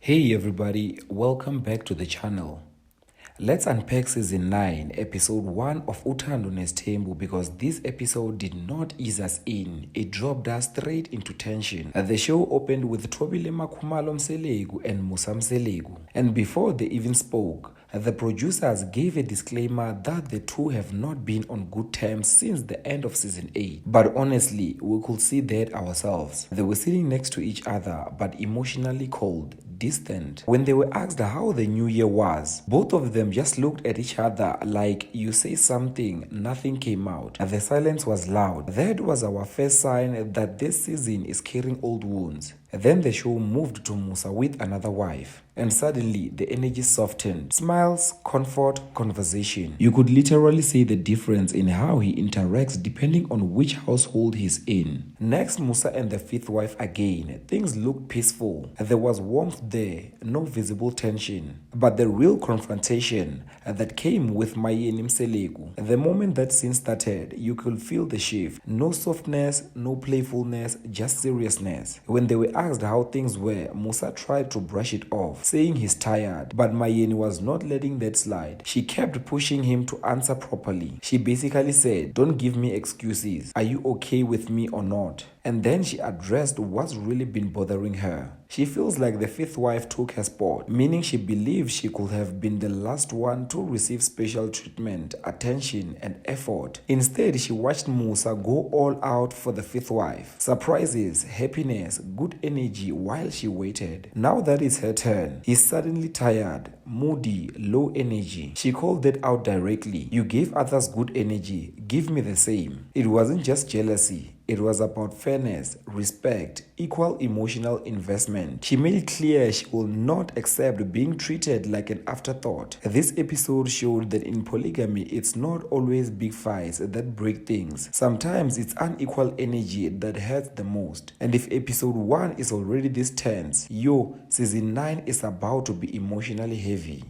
Hey everybody, welcome back to the channel. Let's unpack season 9, episode 1 of Uthando Nes'thembu because this episode did not ease us in. It dropped us straight into tension. The show opened with Thobile Makhumalo Mselegu and Musa Mselegu. And before they even spoke, the producers gave a disclaimer that the two have not been on good terms since the end of season 8. But honestly, we could see that ourselves. They were sitting next to each other but emotionally cold, distant. When they were asked how the new year was, both of them just looked at each other like you say something, nothing came out. The silence was loud. That was our first sign that this season is carrying old wounds. Then the show moved to Musa with another wife. And suddenly, the energy softened. Smiles, comfort, conversation. You could literally see the difference in how he interacts depending on which household he's in. Next, Musa and the fifth wife again. Things looked peaceful. There was warmth there, no visible tension. But the real confrontation that came with Mayeni Mselegu. The moment that scene started, you could feel the shift. No softness, no playfulness, just seriousness. When they were asked how things were, Musa tried to brush it off, saying he's tired, but Mayeni was not letting that slide. She kept pushing him to answer properly. She basically said, "Don't give me excuses. Are you okay with me or not?" And then she addressed what's really been bothering her. She feels like the fifth wife took her spot, meaning she believes she could have been the last one to receive special treatment, attention, and effort. Instead, she watched Musa go all out for the fifth wife. Surprises, happiness, good energy while she waited. Now that it's her turn, he's suddenly tired, moody, low energy. She called that out directly. "You gave others good energy, give me the same." It wasn't just jealousy. It was about fairness, respect, equal emotional investment. She made it clear she will not accept being treated like an afterthought. This episode showed that in polygamy, it's not always big fights that break things. Sometimes it's unequal energy that hurts the most. And if episode 1 is already this tense, season 9 is about to be emotionally heavy.